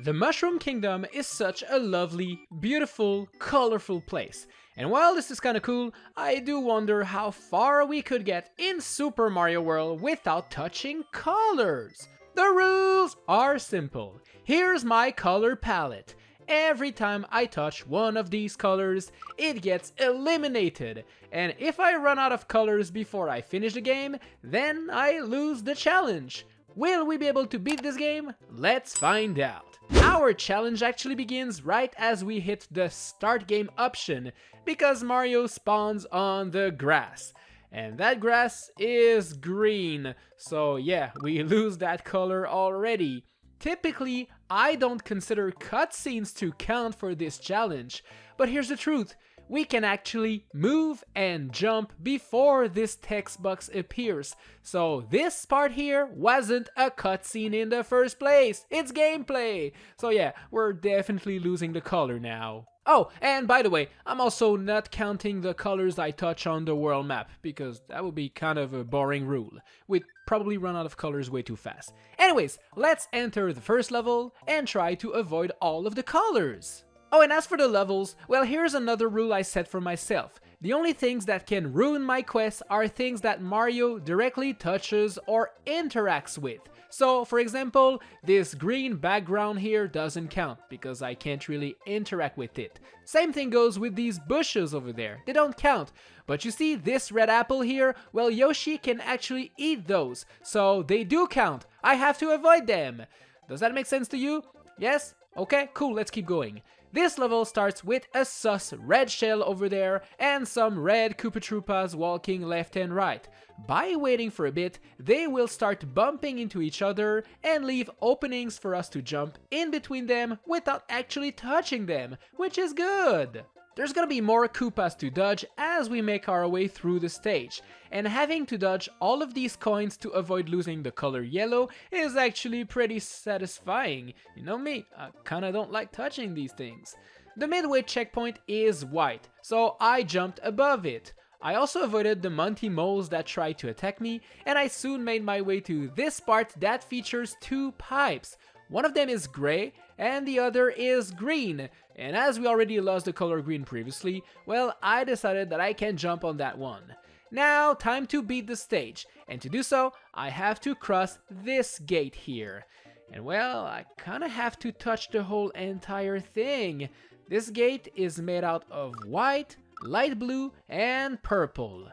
The Mushroom Kingdom is such a lovely, beautiful, colorful place. And while this is kinda cool, I do wonder how far we could get in Super Mario World without touching colors. The rules are simple. Here's my color palette. Every time I touch one of these colors, it gets eliminated. And if I run out of colors before I finish the game, then I lose the challenge. Will we be able to beat this game? Let's find out. Our challenge actually begins right as we hit the start game option, because Mario spawns on the grass. And that grass is green, so yeah, we lose that color already. Typically, I don't consider cutscenes to count for this challenge, but here's the truth. We can actually move and jump before this text box appears. So this part here wasn't a cutscene in the first place, it's gameplay! So yeah, we're definitely losing the color now. Oh, and by the way, I'm also not counting the colors I touch on the world map, because that would be kind of a boring rule. We'd probably run out of colors way too fast. Anyways, let's enter the first level and try to avoid all of the colors. Oh, and as for the levels, well, here's another rule I set for myself. The only things that can ruin my quests are things that Mario directly touches or interacts with. So, for example, this green background here doesn't count because I can't really interact with it. Same thing goes with these bushes over there, they don't count. But you see this red apple here? Well, Yoshi can actually eat those, so they do count. I have to avoid them. Does that make sense to you? Yes? Okay, cool, let's keep going. This level starts with a sus red shell over there and some red Koopa Troopas walking left and right. By waiting for a bit, they will start bumping into each other and leave openings for us to jump in between them without actually touching them, which is good. There's gonna be more Koopas to dodge as we make our way through the stage, and having to dodge all of these coins to avoid losing the color yellow is actually pretty satisfying. You know me, I kinda don't like touching these things. The midway checkpoint is white, so I jumped above it. I also avoided the Monty moles that tried to attack me, and I soon made my way to this part that features two pipes. One of them is gray and the other is green, and as we already lost the color green previously, well, I decided that I can jump on that one. Now, time to beat the stage, and to do so, I have to cross this gate here. And well, I kinda have to touch the whole entire thing. This gate is made out of white, light blue, and purple.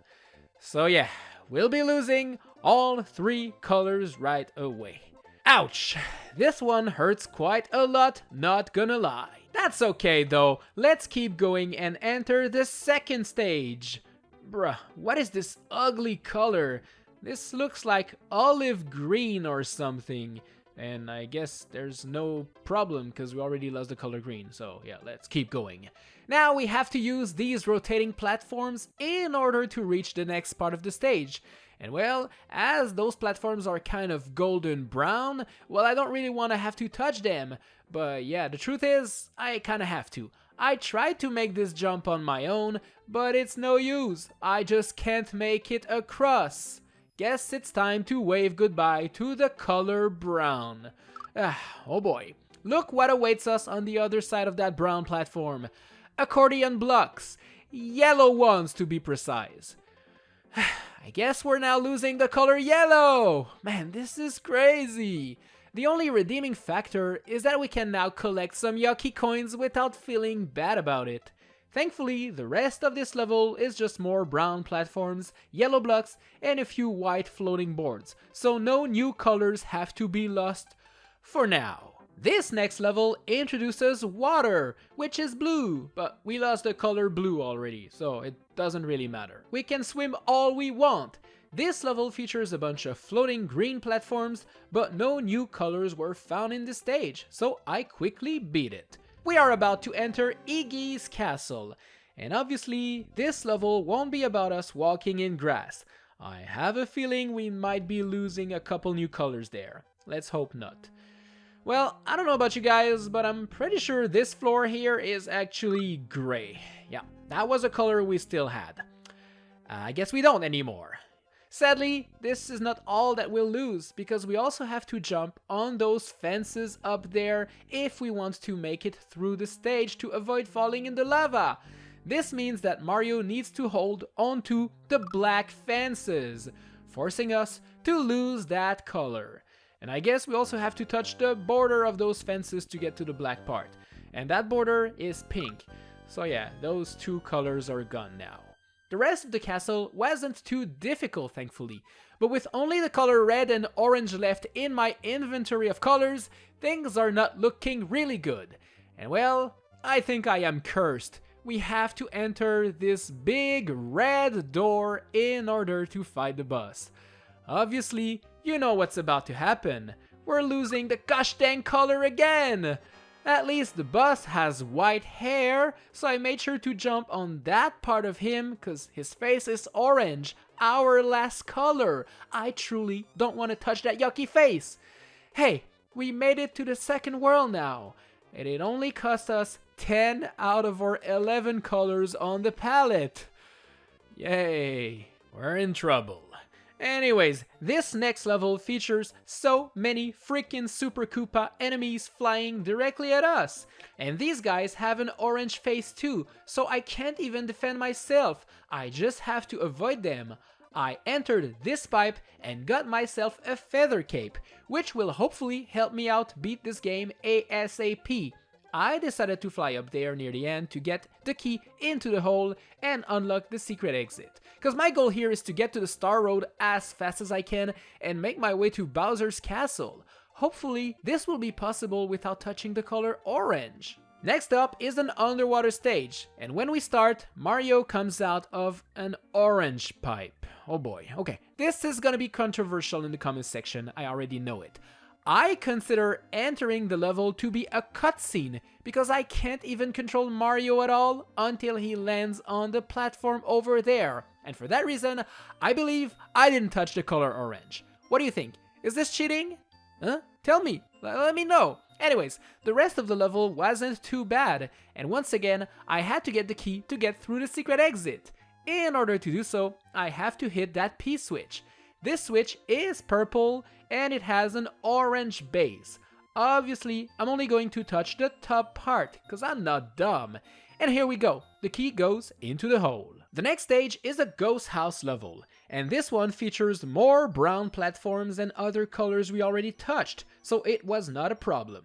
So yeah, we'll be losing all three colors right away. Ouch! This one hurts quite a lot, not gonna lie. That's okay though, let's keep going and enter the second stage. Bruh, what is this ugly color? This looks like olive green or something. And I guess there's no problem because we already lost the color green, so yeah, let's keep going. Now we have to use these rotating platforms in order to reach the next part of the stage. And well, as those platforms are kind of golden brown, well, I don't really want to have to touch them. But yeah, the truth is, I kind of have to. I tried to make this jump on my own, but it's no use. I just can't make it across. Guess it's time to wave goodbye to the color brown. Oh boy. Look what awaits us on the other side of that brown platform. Accordion blocks. Yellow ones to be precise. I guess we're now losing the color yellow! Man, this is crazy! The only redeeming factor is that we can now collect some yucky coins without feeling bad about it. Thankfully, the rest of this level is just more brown platforms, yellow blocks, and a few white floating boards, so no new colors have to be lost for now. This next level introduces water, which is blue, but we lost the color blue already, so it doesn't really matter. We can swim all we want. This level features a bunch of floating green platforms, but no new colors were found in this stage, so I quickly beat it. We are about to enter Iggy's castle, and obviously this level won't be about us walking in grass. I have a feeling we might be losing a couple new colors there. Let's hope not. Well, I don't know about you guys, but I'm pretty sure this floor here is actually gray. Yeah, that was a color we still had. I guess we don't anymore. Sadly, this is not all that we'll lose, because we also have to jump on those fences up there if we want to make it through the stage to avoid falling in the lava. This means that Mario needs to hold onto the black fences, forcing us to lose that color. And I guess we also have to touch the border of those fences to get to the black part. And that border is pink. So yeah, those two colors are gone now. The rest of the castle wasn't too difficult, thankfully, but with only the color red and orange left in my inventory of colors, things are not looking really good. And well, I think I am cursed. We have to enter this big red door in order to fight the boss. Obviously, you know what's about to happen. We're losing the gosh dang color again! At least the boss has white hair, so I made sure to jump on that part of him cause his face is orange, our last color. I truly don't want to touch that yucky face. Hey, we made it to the second world now, and it only cost us 10 out of our 11 colors on the palette. Yay, we're in trouble. Anyways, this next level features so many freaking Super Koopa enemies flying directly at us. And these guys have an orange face too, so I can't even defend myself. I just have to avoid them. I entered this pipe and got myself a feather cape, which will hopefully help me out beat this game ASAP. I decided to fly up there near the end to get the key into the hole and unlock the secret exit. Cause my goal here is to get to the Star Road as fast as I can and make my way to Bowser's castle. Hopefully this will be possible without touching the color orange. Next up is an underwater stage, and when we start, Mario comes out of an orange pipe. Oh boy, okay, this is gonna be controversial in the comment section, I already know it. I consider entering the level to be a cutscene because I can't even control Mario at all until he lands on the platform over there. And for that reason, I believe I didn't touch the color orange. What do you think? Is this cheating? Huh? Tell me. Let me know. Anyways, the rest of the level wasn't too bad. And once again, I had to get the key to get through the secret exit. In order to do so, I have to hit that P switch. This switch is purple and it has an orange base. Obviously, I'm only going to touch the top part because I'm not dumb. And here we go, the key goes into the hole. The next stage is a ghost house level, and this one features more brown platforms and other colors we already touched, so it was not a problem.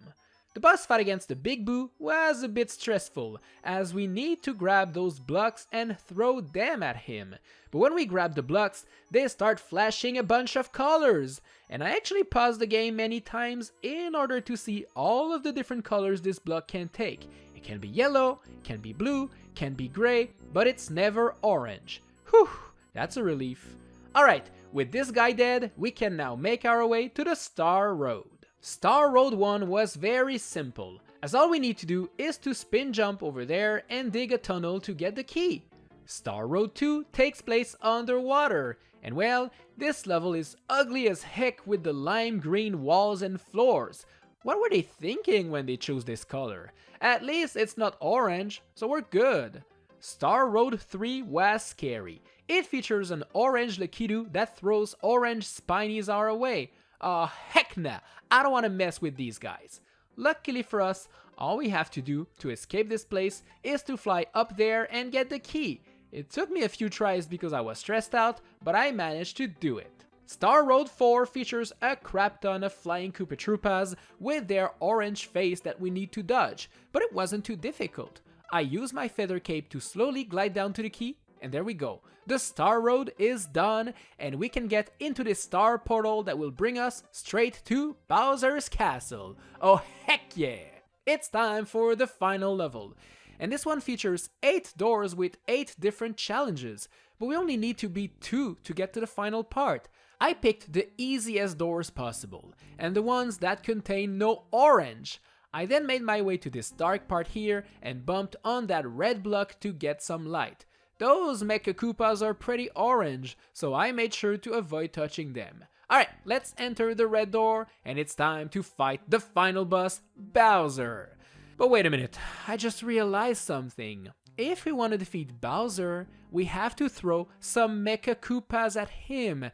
The boss fight against the Big Boo was a bit stressful, as we need to grab those blocks and throw them at him. But when we grab the blocks, they start flashing a bunch of colors, and I actually paused the game many times in order to see all of the different colors this block can take. It can be yellow, can be blue, can be gray, but it's never orange. Whew, that's a relief. Alright, with this guy dead, we can now make our way to the Star Road. Star Road 1 was very simple, as all we need to do is to spin jump over there and dig a tunnel to get the key. Star Road 2 takes place underwater, and well, this level is ugly as heck with the lime green walls and floors. What were they thinking when they chose this color? At least it's not orange, so we're good. Star Road 3 was scary. It features an orange Lakitu that throws orange spinies our way. Oh heck nah, I don't want to mess with these guys. Luckily for us, all we have to do to escape this place is to fly up there and get the key. It took me a few tries because I was stressed out, but I managed to do it. Star Road 4 features a crap ton of flying Koopa Troopas with their orange face that we need to dodge, but it wasn't too difficult. I used my feather cape to slowly glide down to the key, and there we go. The Star Road is done, and we can get into this star portal that will bring us straight to Bowser's castle. Oh heck yeah! It's time for the final level. And this one features 8 doors with 8 different challenges, but we only need to beat 2 to get to the final part. I picked the easiest doors possible, and the ones that contain no orange. I then made my way to this dark part here and bumped on that red block to get some light. Those Mecha Koopas are pretty orange, so I made sure to avoid touching them. Alright, let's enter the red door, and it's time to fight the final boss, Bowser. But wait a minute, I just realized something. if we want to defeat Bowser, we have to throw some Mecha Koopas at him.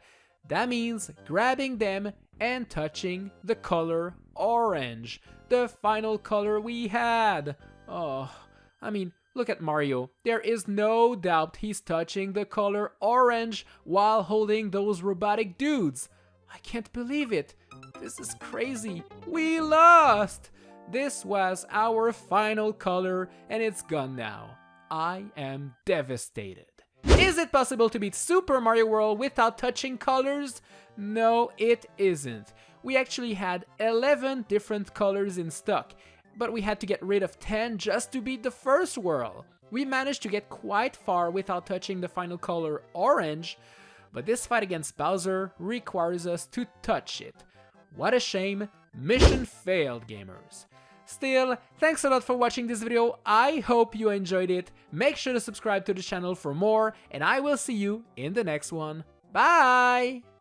That means grabbing them and touching the color orange, the final color we had. Oh, I mean, look at Mario. There is no doubt he's touching the color orange while holding those robotic dudes. I can't believe it. This is crazy. We lost! This was our final color and it's gone now. I am devastated. Is it possible to beat Super Mario World without touching colors? No, it isn't. We actually had 11 different colors in stock, but we had to get rid of 10 just to beat the first world. We managed to get quite far without touching the final color orange, but this fight against Bowser requires us to touch it. What a shame. Mission failed, gamers. Still, thanks a lot for watching this video. I hope you enjoyed it. Make sure to subscribe to the channel for more, and I will see you in the next one. Bye!